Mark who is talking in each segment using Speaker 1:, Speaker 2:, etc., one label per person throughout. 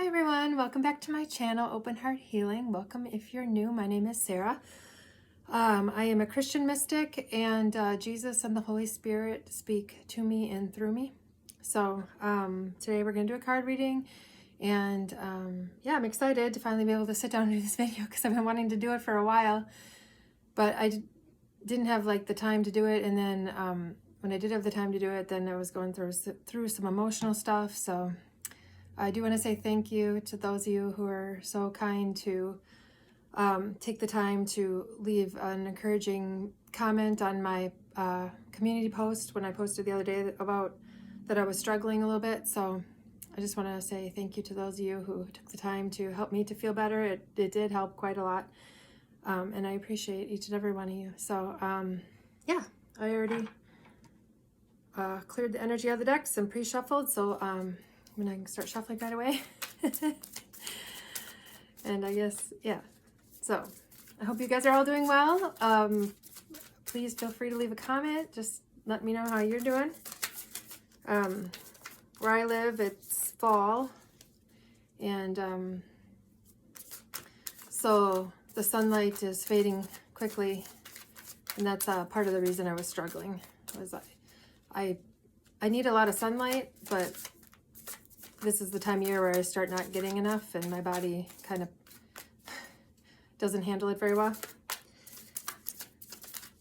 Speaker 1: everyone, welcome back to my channel, Open Heart Healing. Welcome if you're new. My name is Sarah. I am a Christian mystic, and Jesus and the Holy Spirit speak to me and through me. So today we're going to do a card reading, and yeah, I'm excited to finally be able to sit down and do this video because I've been wanting to do it for a while, but I didn't have like the time to do it. And then when I did have the time to do it, then I was going through some emotional stuff. So I do want to say thank you to those of you who are so kind to take the time to leave an encouraging comment on my community post when I posted the other day about that I was struggling a little bit. So I just want to say thank you to those of you who took the time to help me to feel better. It did help quite a lot, and I appreciate each and every one of you. So yeah, I already cleared the energy out of the decks and pre-shuffled, so I can start shuffling right away. And I guess, yeah. So I hope you guys are all doing well. Please feel free to leave a comment. Just let me know how you're doing. Where I live, it's fall. And so the sunlight is fading quickly. And that's part of the reason I was struggling. Was I need a lot of sunlight, but this is the time of year where I start not getting enough and my body kind of doesn't handle it very well.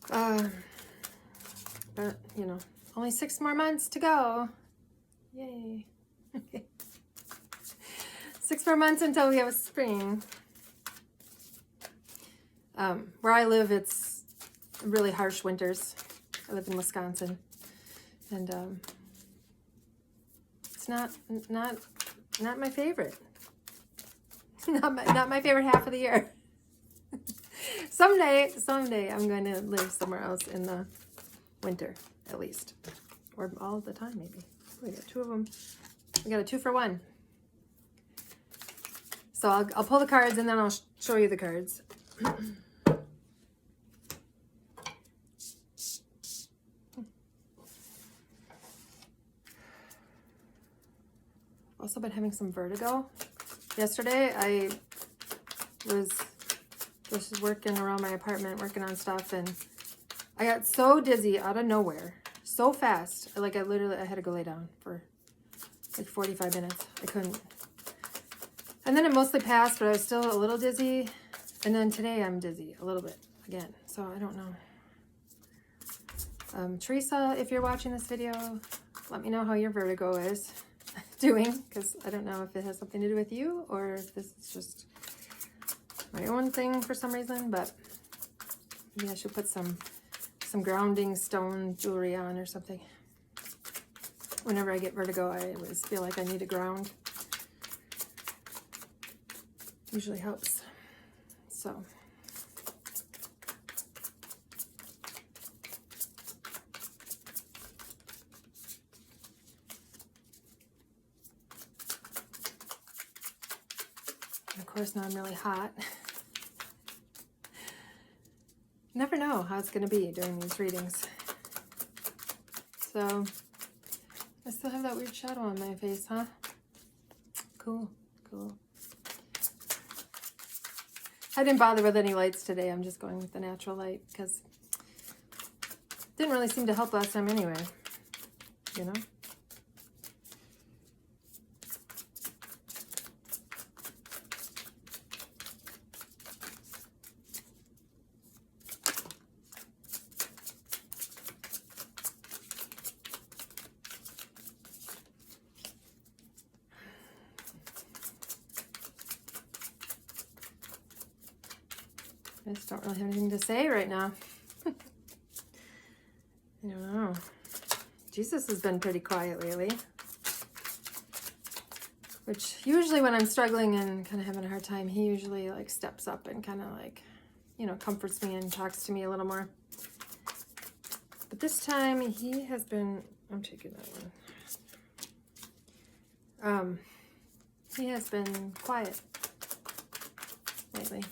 Speaker 1: But, you know, only 6 more months to go. Yay. 6 more months until we have spring. Where I live, it's really harsh winters. I live in Wisconsin. And it's not my favorite. not my favorite half of the year. Someday I'm going to live somewhere else in the winter, at least, or all the time maybe. We got 2 of them. We got a 2-for-1. So I'll pull the cards and then I'll show you the cards. Also been having some vertigo. Yesterday I was just working around my apartment, working on stuff, and I got so dizzy out of nowhere, so fast. I had to go lay down for like 45 minutes. I couldn't. And then it mostly passed, but I was still a little dizzy. And then today I'm dizzy a little bit again. So I don't know. Teresa, if you're watching this video, let me know how your vertigo is doing, because I don't know if it has something to do with you or if this is just my own thing for some reason, but maybe I should put some grounding stone jewelry on or something. Whenever I get vertigo, I always feel like I need to ground. Usually helps. So of course, now I'm really hot. Never know how it's going to be during these readings. So, I still have that weird shadow on my face, huh? Cool, cool. I didn't bother with any lights today. I'm just going with the natural light because it didn't really seem to help last time anyway, you know? I just don't really have anything to say right now. I don't know. Jesus has been pretty quiet lately. Which usually when I'm struggling and kind of having a hard time, he usually like steps up and kind of like, you know, comforts me and talks to me a little more. But this time he has been, I'm taking that one. He has been quiet lately.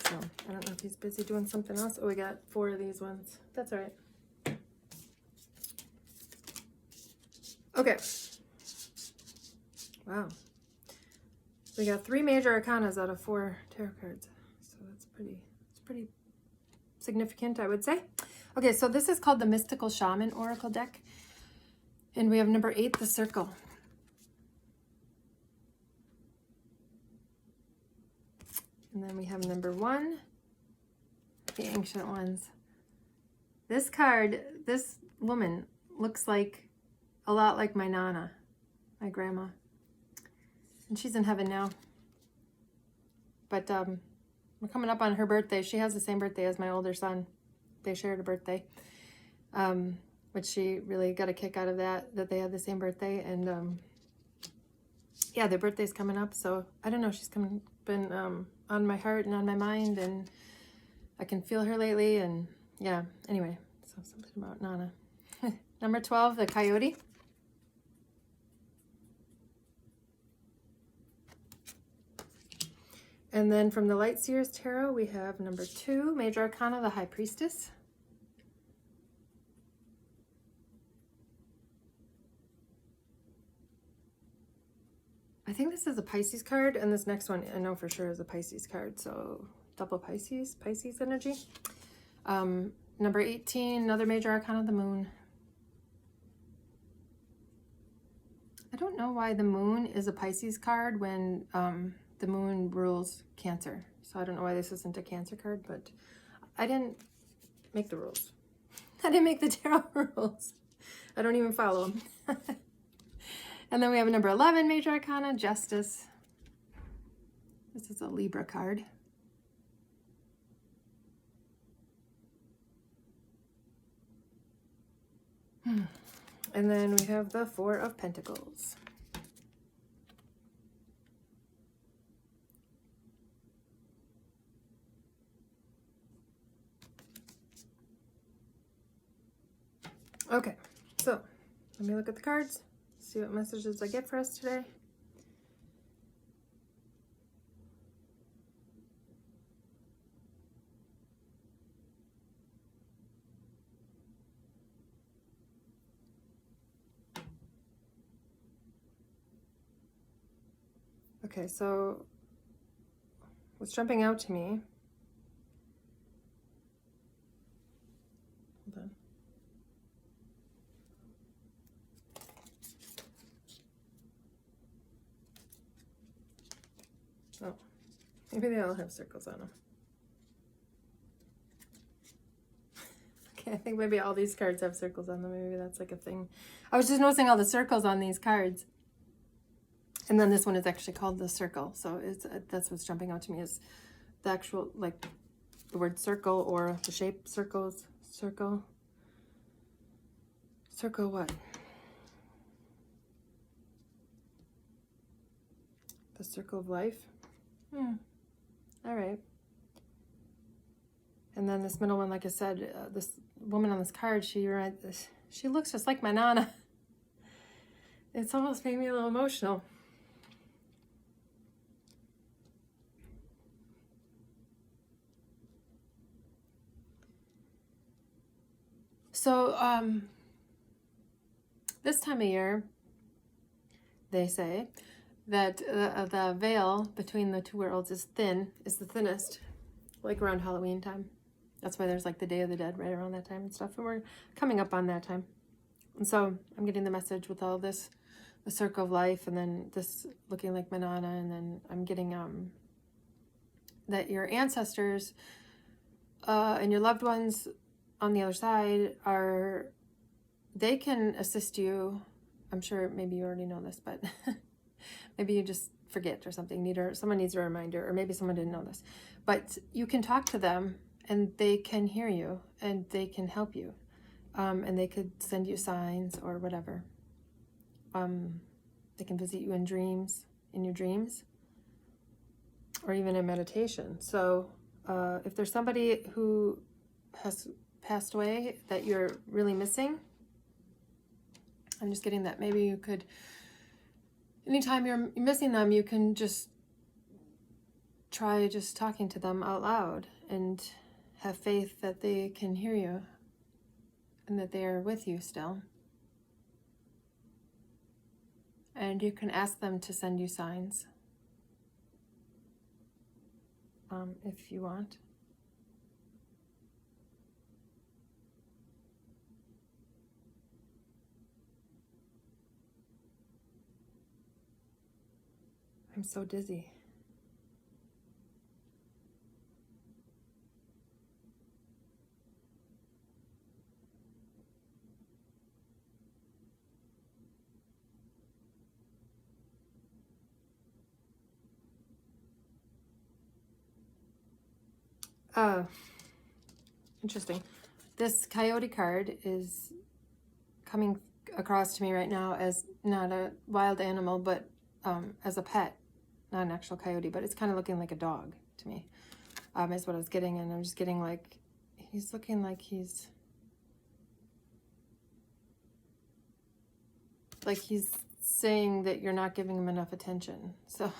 Speaker 1: So I don't know if he's busy doing something else. Oh, we got 4 of these ones. That's all right. Okay. Wow. We got 3 major arcanas out of 4 tarot cards. So it's pretty significant, I would say. Okay, so this is called the Mystical Shaman Oracle deck. And we have number 8, the Circle. And then we have number 1, the Ancient Ones. This card, this woman looks like a lot like my Nana, my grandma. And she's in heaven now. But we're coming up on her birthday. She has the same birthday as my older son. They shared a birthday. Which she really got a kick out of that they had the same birthday. And yeah, their birthday's coming up. So I don't know, she's been on my heart and on my mind. And I can feel her lately. And yeah, anyway, so something about Nana. Number 12, the Coyote. And then from the Light Seers Tarot, we have number 2, Major Arcana, the High Priestess. I think this is a Pisces card, and this next one I know for sure is a Pisces card, so double Pisces energy. Number 18, another Major Arcana, the Moon. I don't know why the Moon is a Pisces card when the Moon rules Cancer. So I don't know why this isn't a Cancer card, but I didn't make the rules. I didn't make the tarot rules. I don't even follow them. And then we have a number 11, Major Arcana, Justice. This is a Libra card. And then we have the 4 of Pentacles. Okay, so let me look at the cards, see what messages I get for us today. Okay, so what's jumping out to me, hold on. Oh, maybe they all have circles on them. Okay, I think maybe all these cards have circles on them. Maybe that's like a thing. I was just noticing all the circles on these cards. And then this one is actually called the Circle. So that's what's jumping out to me is the actual, like, the word circle or the shape circles. Circle. Circle what? The circle of life. All right. And then this middle one, like I said, this woman on this card, she looks just like my Nana. It's almost made me a little emotional. So this time of year, they say that the veil between the two worlds is the thinnest, like around Halloween time. That's why there's like the Day of the Dead right around that time and stuff. And we're coming up on that time. And so I'm getting the message with all this, the circle of life, and then this looking like my Nana, and then I'm getting that your ancestors and your loved ones on the other side they can assist you. I'm sure maybe you already know this, but maybe you just forget or something. Someone needs a reminder, or maybe someone didn't know this. But you can talk to them, and they can hear you, and they can help you. And they could send you signs or whatever. They can visit you in your dreams, or even in meditation. So if there's somebody who has passed away that you're really missing, I'm just getting that maybe you could, anytime you're missing them, you can just try just talking to them out loud and have faith that they can hear you and that they are with you still. And you can ask them to send you signs if you want. I'm so dizzy. Interesting. This coyote card is coming across to me right now as not a wild animal, but as a pet. Not an actual coyote, but it's kind of looking like a dog to me, is what I was getting. And I'm just getting like, he's looking like he's saying that you're not giving him enough attention. So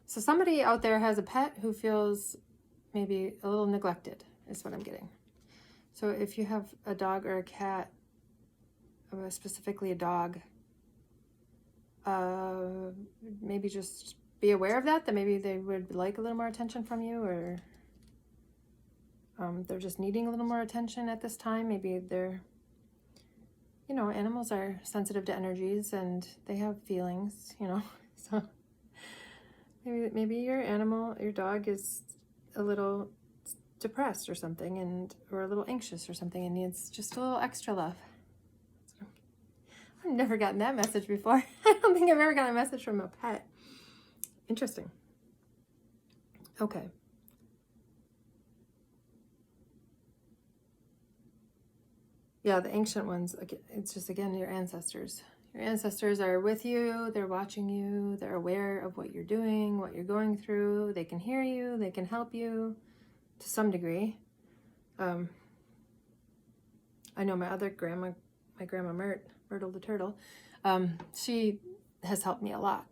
Speaker 1: somebody out there has a pet who feels maybe a little neglected, is what I'm getting. So if you have a dog or a cat, specifically a dog, maybe just be aware of that maybe they would like a little more attention from you, or they're just needing a little more attention at this time. Maybe they're, you know, animals are sensitive to energies and they have feelings, you know, so maybe your animal, your dog is a little depressed or something, or a little anxious or something, and needs just a little extra love. I've never gotten that message before. I don't think I've ever gotten a message from a pet. Interesting. Okay. Yeah, the ancient ones, it's just, again, your ancestors. Your ancestors are with you. They're watching you. They're aware of what you're doing, what you're going through. They can hear you. They can help you to some degree. I know my other grandma, my grandma Myrtle the turtle, she has helped me a lot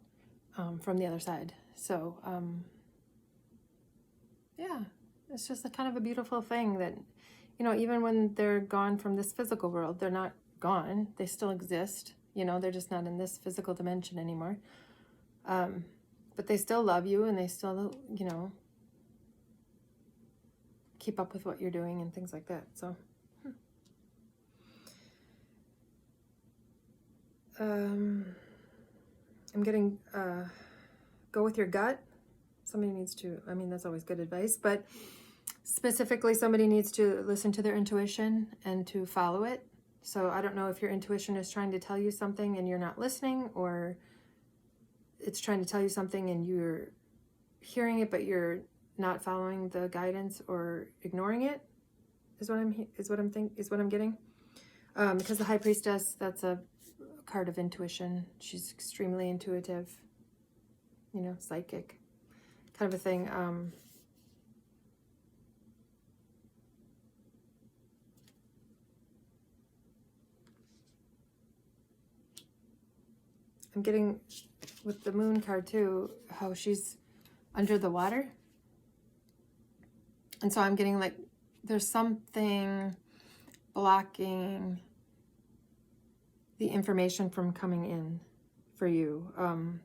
Speaker 1: from the other side. So, yeah, it's just a kind of a beautiful thing that, you know, even when they're gone from this physical world, they're not gone. They still exist. You know, they're just not in this physical dimension anymore. But they still love you, and they still, you know, keep up with what you're doing and things like that. So, I'm getting, go with your gut. Somebody needs to, I mean, that's always good advice, but specifically somebody needs to listen to their intuition and to follow it. So I don't know if your intuition is trying to tell you something and you're not listening, or it's trying to tell you something and you're hearing it, but you're not following the guidance or ignoring it, is what I'm getting. Because the High Priestess, that's a card of intuition. She's extremely intuitive, you know, psychic kind of a thing. I'm getting with the Moon card too, how she's under the water. And so I'm getting like there's something blocking the information from coming in for you.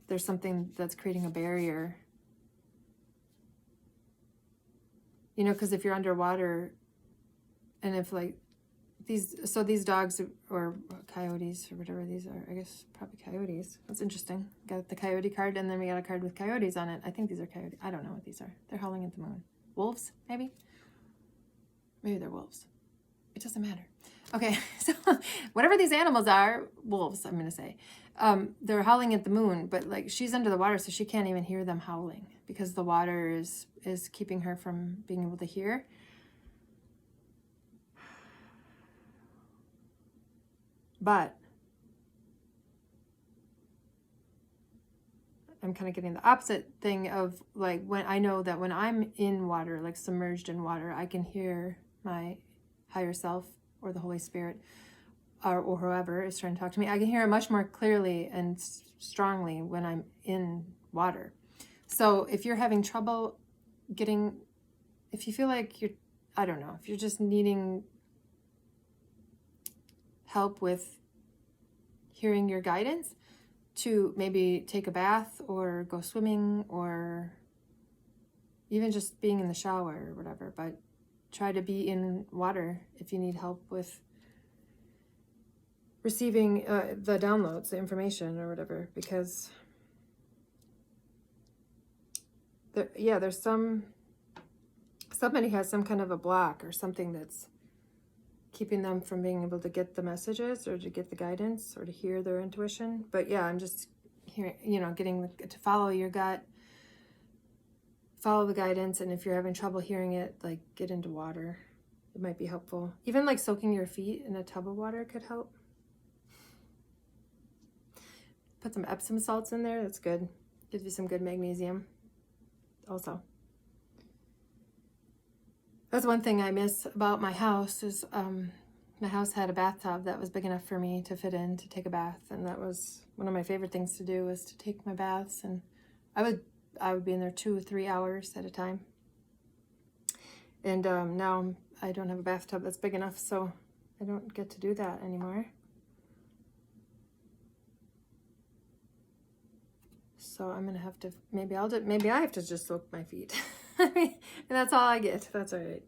Speaker 1: There's something that's creating a barrier. You know, because if you're underwater, and if like these dogs or coyotes or whatever these are, I guess probably coyotes. That's interesting. Got the coyote card, and then we got a card with coyotes on it. I think these are coyotes. I don't know what these are. They're howling at the moon. Wolves, maybe? Maybe they're wolves. It doesn't matter. Okay, so whatever these animals are, wolves, I'm going to say, they're howling at the moon, but like she's under the water, so she can't even hear them howling because the water is keeping her from being able to hear. But I'm kind of getting the opposite thing of like when I know that when I'm in water, like submerged in water, I can hear my higher self or the Holy Spirit or whoever is trying to talk to me. I can hear it much more clearly and strongly when I'm in water. So if you're having trouble getting, if you feel like you're, I don't know, if you're just needing help with hearing your guidance, to maybe take a bath or go swimming or even just being in the shower or whatever, but try to be in water if you need help with receiving the downloads, the information or whatever, because there's somebody has some kind of a block or something that's keeping them from being able to get the messages or to get the guidance or to hear their intuition. But yeah, I'm just hearing, getting to follow your gut, follow the guidance. And if you're having trouble hearing it, like get into water. It might be helpful. Even like soaking your feet in a tub of water could help. Put some Epsom salts in there. That's good. Gives you some good magnesium also. That's one thing I miss about my house is my house had a bathtub that was big enough for me to fit in to take a bath, and that was one of my favorite things to do, was to take my baths, and I would be in there 2 or 3 hours at a time. And now I don't have a bathtub that's big enough, so I don't get to do that anymore. So I'm gonna have to, maybe I have to just soak my feet. And that's all I get. That's all right.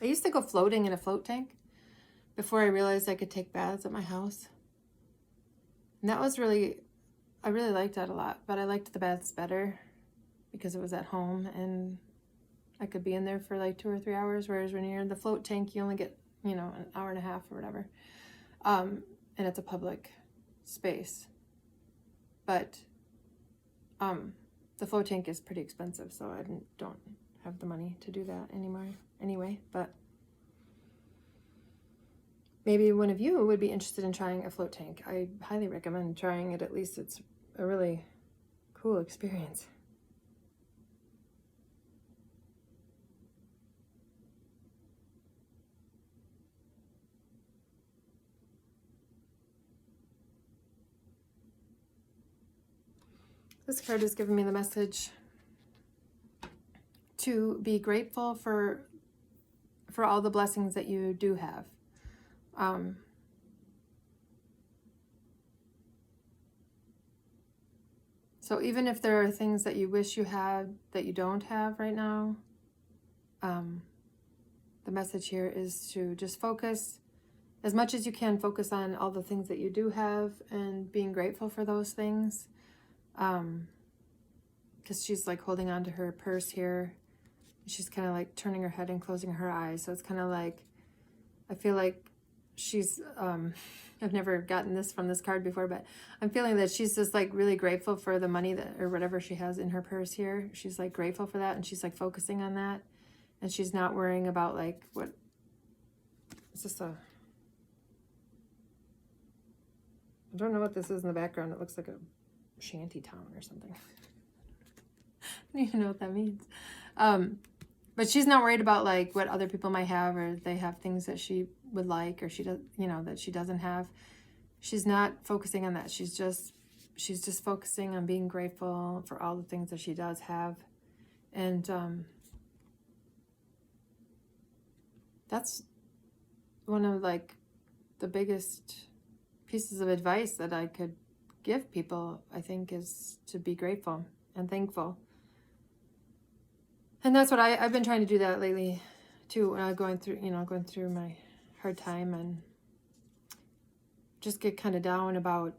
Speaker 1: I used to go floating in a float tank before I realized I could take baths at my house. And that was I really liked that a lot, but I liked the baths better because it was at home and I could be in there for like 2 or 3 hours, whereas when you're in the float tank, you only get, an hour and a half or whatever. And it's a public space. But the float tank is pretty expensive, so I don't have the money to do that anymore anyway. But maybe one of you would be interested in trying a float tank. I highly recommend trying it. At least it's a really cool experience. This card is giving me the message to be grateful for all the blessings that you do have. So even if there are things that you wish you had that you don't have right now, the message here is to just focus as much as you can, focus on all the things that you do have and being grateful for those things. Because she's like holding on to her purse here. She's kind of like turning her head and closing her eyes. So it's kind of like, I feel like she's, I've never gotten this from this card before, but I'm feeling that she's just like really grateful for the money that, or whatever she has in her purse here. She's like grateful for that. And she's like focusing on that. And she's not worrying about like, what is this I don't know what this is in the background. It looks like a shanty town or something. I don't even know what that means. But she's not worried about like what other people might have, or they have things that she would like, or she does, that she doesn't have. She's not focusing on that. She's just focusing on being grateful for all the things that she does have. And that's one of like the biggest pieces of advice that I could give people, I think, is to be grateful and thankful. And that's what I've been trying to do that lately too, going through my hard time, and just get kind of down about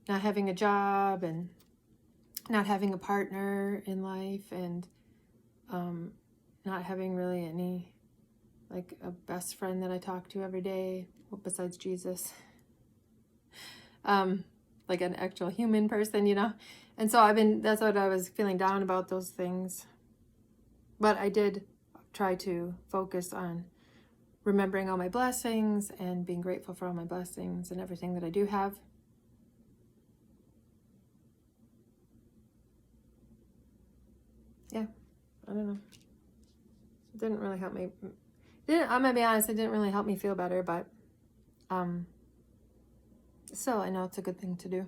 Speaker 1: not having a job and not having a partner in life, and not having really any, like a best friend that I talk to every day, besides Jesus. Like an actual human person, And so that's what I was feeling down about, those things. But I did try to focus on remembering all my blessings and being grateful for all my blessings and everything that I do have. Yeah, I don't know. It didn't really help me. I'm gonna be honest, it didn't really help me feel better, but still, I know it's a good thing to do.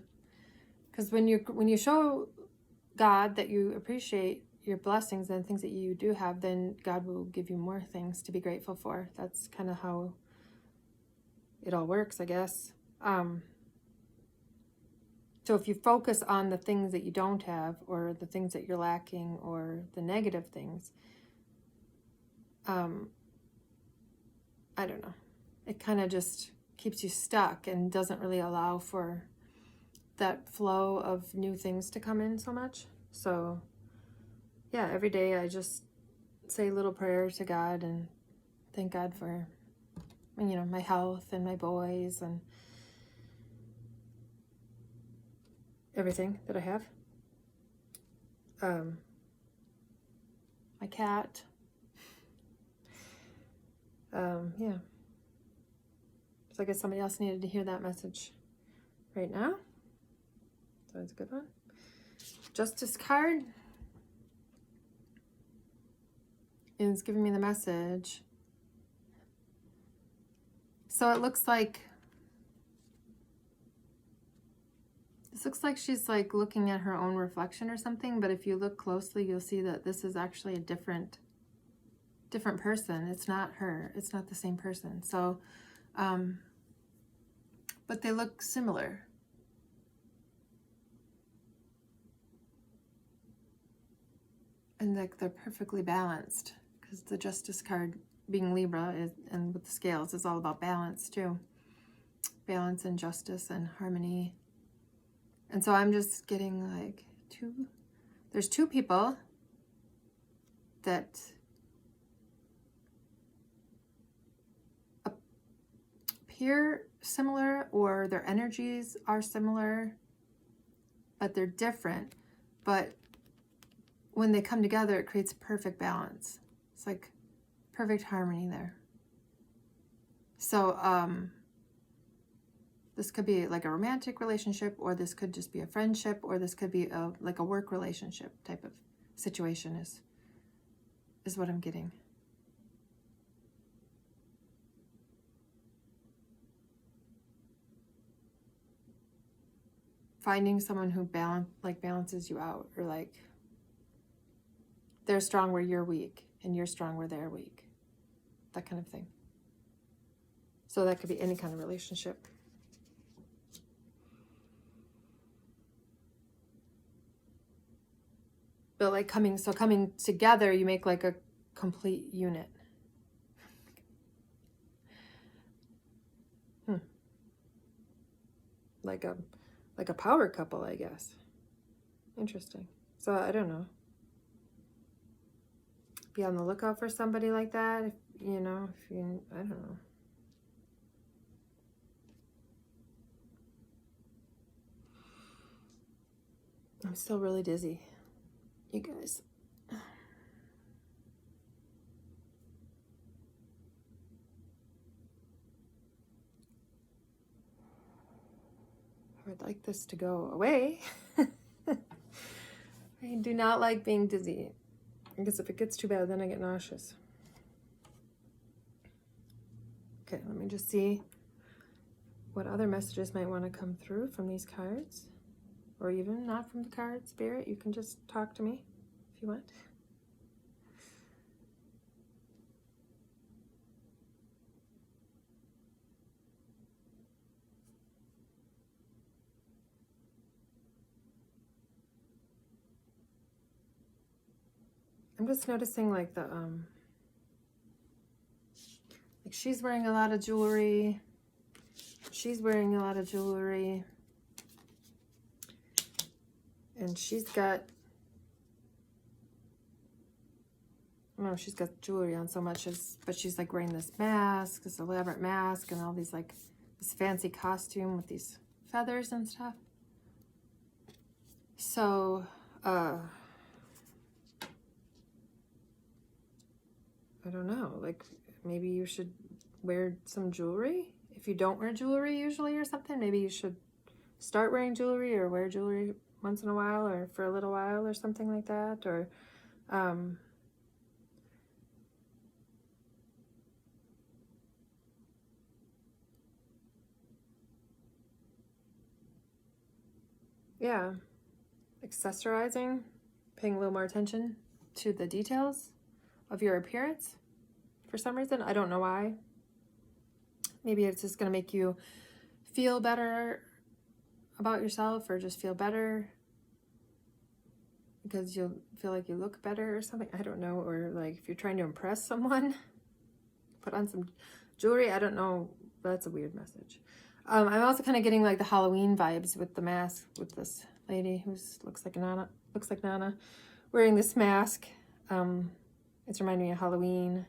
Speaker 1: Because when you show God that you appreciate your blessings and things that you do have, then God will give you more things to be grateful for. That's kind of how it all works, I guess. So if you focus on the things that you don't have, or the things that you're lacking, or the negative things, I don't know. It kind of just keeps you stuck and doesn't really allow for that flow of new things to come in so much. So yeah, every day I just say a little prayer to God and thank God for, you know, my health and my boys and everything that I have. My cat. Yeah. So I guess somebody else needed to hear that message right now. So it's a good one. Justice card is giving me the message. So it looks like, this looks like she's like looking at her own reflection or something, but if you look closely, you'll see that this is actually a different person. It's not her. It's not the same person. So, but they look similar. And like they're perfectly balanced, because the Justice card being Libra is, and with the scales, is all about balance too. Balance and justice and harmony. And so I'm just getting like there's two people that appear similar, or their energies are similar, but they're different. But when they come together, it creates perfect balance. It's like perfect harmony there. So this could be like a romantic relationship, or this could just be a friendship, or this could be like a work relationship type of situation is what I'm getting. Finding someone who balances you out, or like they're strong where you're weak and you're strong where they're weak. That kind of thing. So that could be any kind of relationship. But like coming together, you make like a complete unit. Like a power couple, I guess. Interesting. So I don't know. Be on the lookout for somebody like that, if I don't know. I'm still really dizzy, you guys. I would like this to go away. I do not like being dizzy. I guess if it gets too bad, then I get nauseous. Okay, let me just see what other messages might want to come through from these cards. Or even not from the card, Spirit. You can just talk to me if you want. I'm just noticing like the like she's wearing a lot of jewelry. She's wearing a lot of jewelry. And she's got, I don't know if she's got jewelry on so much but she's like wearing this mask, this elaborate mask, and all these like this fancy costume with these feathers and stuff. So I don't know, like maybe you should wear some jewelry. If you don't wear jewelry usually or something, maybe you should start wearing jewelry, or wear jewelry once in a while, or for a little while, or something like that. Or yeah, accessorizing, paying a little more attention to the details of your appearance for some reason. I don't know why. Maybe it's just going to make you feel better about yourself, or just feel better because you'll feel like you look better or something. I don't know. Or like if you're trying to impress someone, put on some jewelry. I don't know. That's a weird message. I'm also kind of getting like the Halloween vibes with the mask, with this lady who looks like Nana, wearing this mask. It's reminding me of Halloween.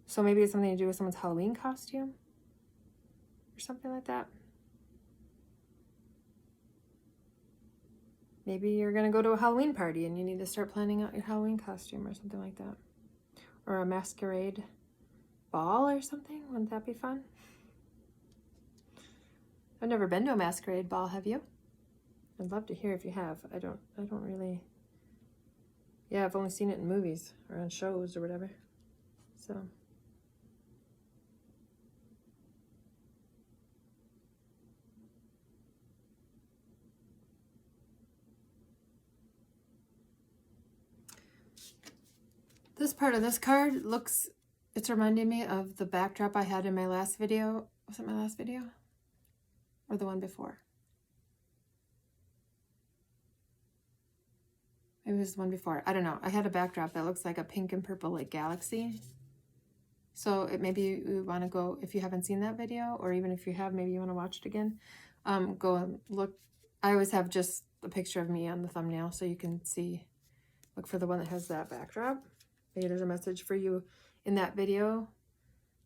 Speaker 1: So maybe it's something to do with someone's Halloween costume or something like that. Maybe you're going to go to a Halloween party and you need to start planning out your Halloween costume or something like that. Or a masquerade ball or something. Wouldn't that be fun? I've never been to a masquerade ball, have you? I'd love to hear if you have. I don't really. Yeah, I've only seen it in movies or on shows or whatever. So. This part of this card it's reminding me of the backdrop I had in my last video. Was it my last video? Or the one before? Maybe it was the one before. I don't know. I had a backdrop that looks like a pink and purple like galaxy. So maybe you want to go, if you haven't seen that video, or even if you have, maybe you want to watch it again. Go and look. I always have just a picture of me on the thumbnail so you can see. Look for the one that has that backdrop. Maybe there's a message for you in that video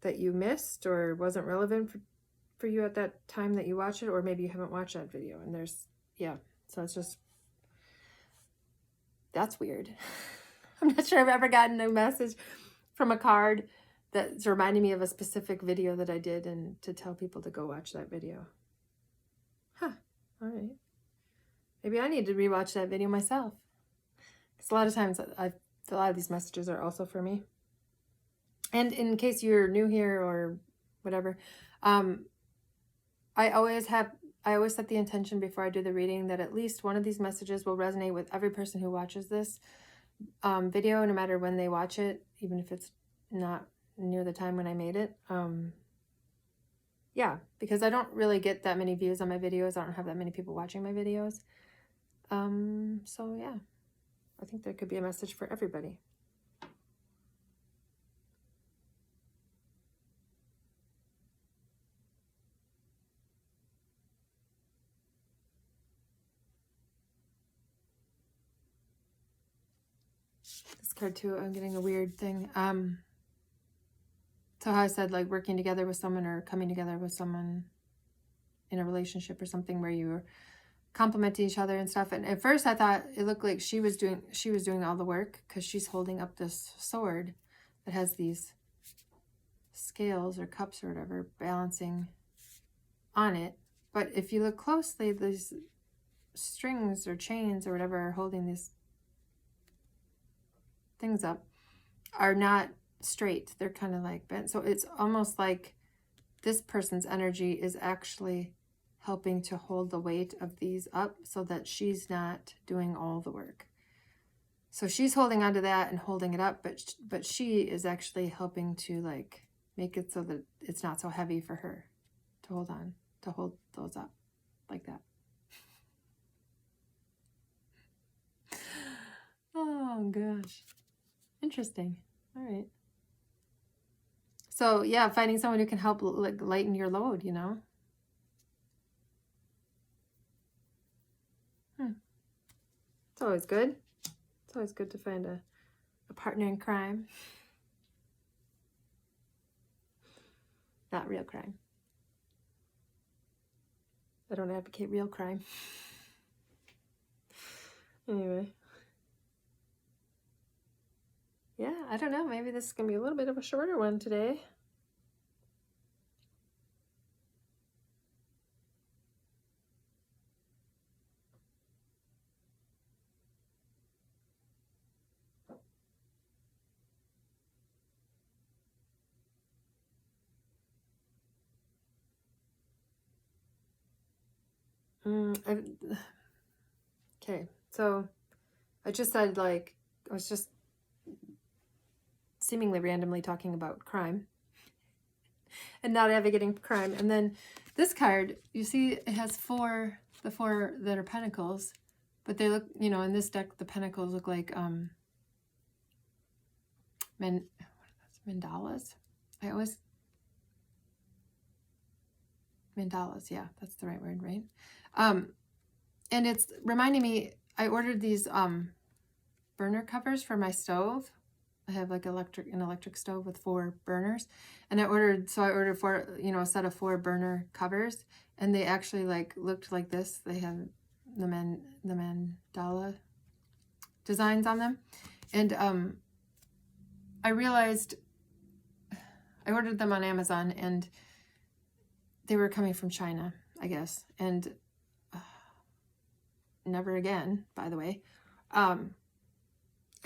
Speaker 1: that you missed or wasn't relevant for you at that time that you watch it, or maybe you haven't watched that video and so it's just, that's weird. I'm not sure I've ever gotten a message from a card that's reminding me of a specific video that I did and to tell people to go watch that video. Huh, all right. Maybe I need to rewatch that video myself. Because a lot of times a lot of these messages are also for me. And in case you're new here or whatever, I always set the intention before I do the reading that at least one of these messages will resonate with every person who watches this video, no matter when they watch it, even if it's not near the time when I made it. Yeah, because I don't really get that many views on my videos. I don't have that many people watching my videos. So yeah, I think there could be a message for everybody. This card too, I'm getting a weird thing. So how I said, like working together with someone or coming together with someone in a relationship or something where you're complimenting each other and stuff. And at first I thought it looked like she was doing all the work because she's holding up this sword that has these scales or cups or whatever balancing on it. But if you look closely, these strings or chains or whatever are holding these things up are not straight. They're kind of like bent. So it's almost like this person's energy is actually helping to hold the weight of these up so that she's not doing all the work. So she's holding onto that and holding it up, but she is actually helping to like make it so that it's not so heavy for her to hold on, to hold those up like that. Oh gosh. Interesting. All right. So yeah, finding someone who can help like lighten your load, you know? It's always good. It's always good to find a partner in crime. Not real crime. I don't advocate real crime. Anyway. Yeah, I don't know. Maybe this is going to be a little bit of a shorter one today. Okay, so I just said, like, I was just seemingly randomly talking about crime and not advocating for crime. And then this card, you see, it has the four that are pentacles, but they look, you know, in this deck, the pentacles look like mandalas. Mandalas, yeah, that's the right word, right? And it's reminding me, I ordered these burner covers for my stove. I have like an electric stove with 4 burners, and I ordered 4, you know, a set of 4 burner covers, and they actually like looked like this. They have the mandala designs on them, and I realized I ordered them on Amazon, and they were coming from China, I guess, and never again, by the way.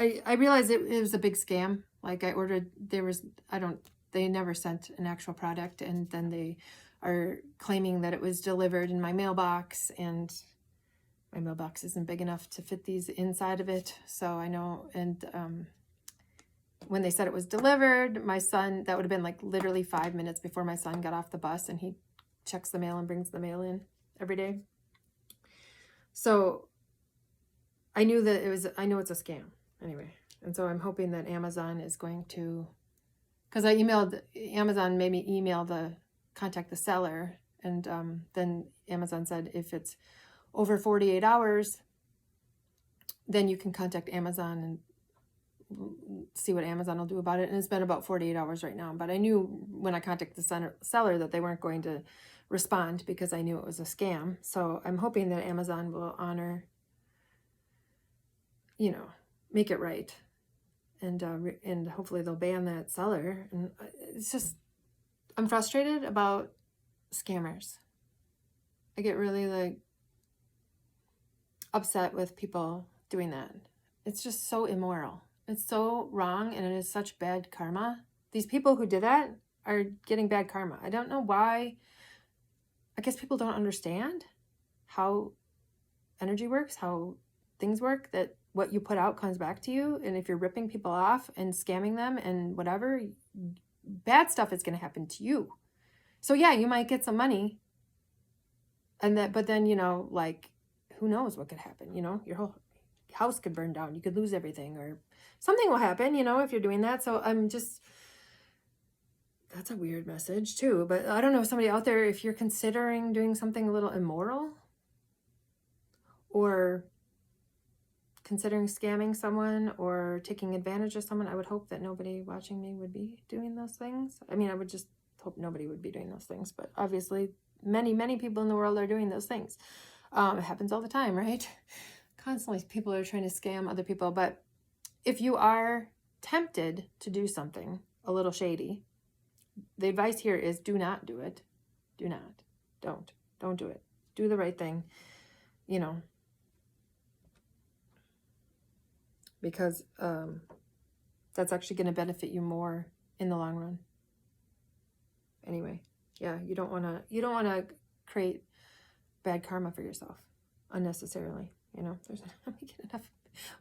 Speaker 1: I realized it was a big scam. Like I ordered, they never sent an actual product, and then they are claiming that it was delivered in my mailbox, and my mailbox isn't big enough to fit these inside of it. So I know, and when they said it was delivered, my son, that would have been like literally 5 minutes before my son got off the bus, and he checks the mail and brings the mail in every day. So I knew that I know it's a scam. Anyway, and so I'm hoping that Amazon is going to, because Amazon made me contact the seller, and then Amazon said if it's over 48 hours, then you can contact Amazon and see what Amazon will do about it. And it's been about 48 hours right now, but I knew when I contacted the seller that they weren't going to respond because I knew it was a scam. So I'm hoping that Amazon will honor, you know, make it right, and hopefully they'll ban that seller. And it's just, I'm frustrated about scammers. I get really like upset with people doing that. It's just so immoral. It's so wrong, and it is such bad karma. These people who did that are getting bad karma. I don't know why. I guess people don't understand how energy works, how things work, that what you put out comes back to you. And if you're ripping people off and scamming them and whatever, bad stuff is going to happen to you. So yeah, you might get some money, but then, you know, like, who knows what could happen? You know, your whole house could burn down. You could lose everything, or something will happen, you know, if you're doing that. So that's a weird message too. But I don't know, somebody out there, if you're considering doing something a little immoral, or considering scamming someone or taking advantage of someone, I would hope that nobody watching me would be doing those things. I mean, I would just hope nobody would be doing those things, but obviously many people in the world are doing those things. It happens all the time, right? Constantly people are trying to scam other people. But if you are tempted to do something a little shady, the advice here is do not do it. Do not. Don't do it. Do the right thing, you know, because that's actually going to benefit you more in the long run. Anyway, yeah, you don't want to create bad karma for yourself unnecessarily. You know, we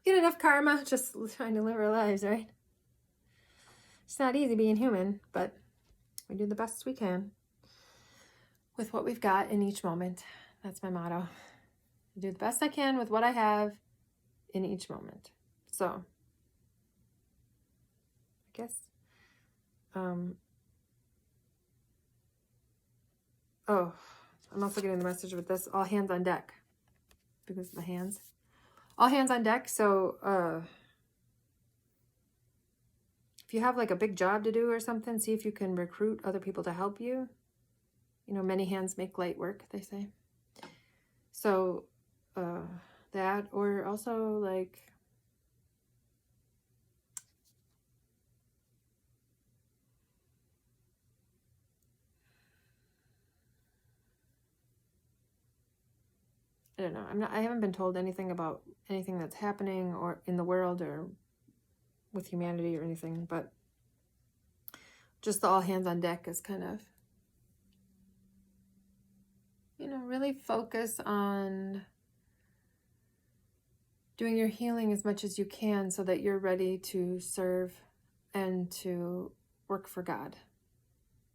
Speaker 1: get enough karma just trying to live our lives, right? It's not easy being human, but we do the best we can with what we've got in each moment. That's my motto. I do the best I can with what I have in each moment. So, I guess, oh, I'm also getting the message with this, all hands on deck, because of the hands. All hands on deck. So, if you have like a big job to do or something, see if you can recruit other people to help you. You know, many hands make light work, they say. So, that, or also like, I don't know. I haven't been told anything about anything that's happening or in the world or with humanity or anything, but just the all hands on deck is kind of really focus on doing your healing as much as you can so that you're ready to serve and to work for God.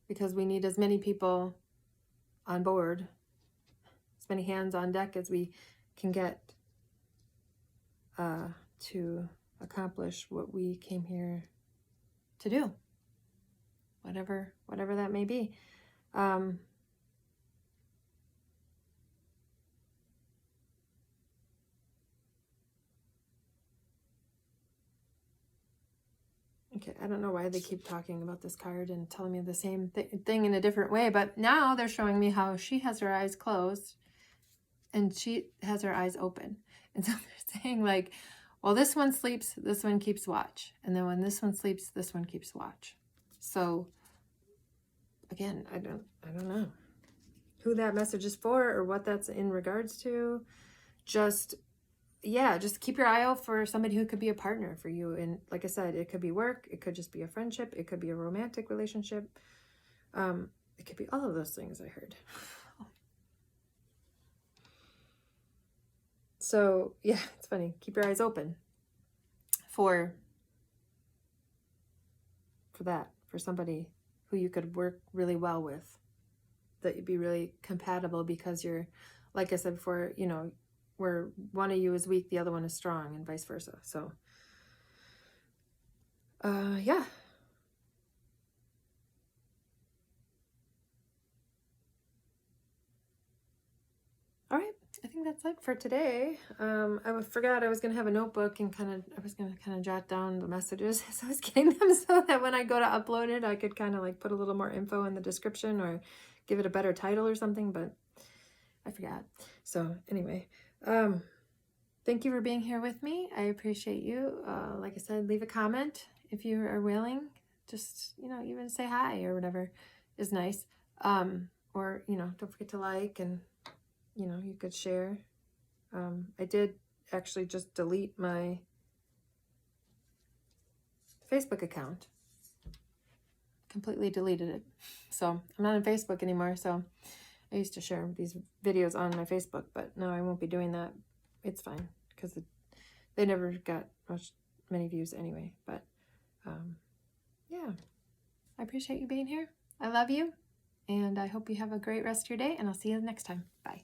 Speaker 1: Because we need as many people on board, as many hands on deck as we can get to accomplish what we came here to do, whatever that may be. Okay, I don't know why they keep talking about this card and telling me the same thing in a different way, but now they're showing me how she has her eyes closed and she has her eyes open. And so they're saying like, well, this one sleeps, this one keeps watch. And then when this one sleeps, this one keeps watch. So again, I don't know who that message is for or what that's in regards to. Just keep your eye out for somebody who could be a partner for you. And like I said, it could be work, it could just be a friendship, it could be a romantic relationship. It could be all of those things I heard. So yeah, it's funny. Keep your eyes open for that, for somebody who you could work really well with, that you'd be really compatible because you're, like I said before, where one of you is weak, the other one is strong, and vice versa. So, yeah. All right, I think that's it for today. I forgot I was going to have a notebook and I was going to kind of jot down the messages as I was getting them so that when I go to upload it, I could kind of like put a little more info in the description or give it a better title or something, but I forgot. So anyway, thank you for being here with me. I appreciate you. Like I said, leave a comment if you are willing. Just, even say hi or whatever is nice. Or, don't forget to like and, you could share. I did actually just delete my Facebook account. Completely deleted it. So I'm not on Facebook anymore. So I used to share these videos on my Facebook, but no, I won't be doing that. It's fine because they never got many views anyway. But yeah, I appreciate you being here. I love you, and I hope you have a great rest of your day, and I'll see you next time. Bye.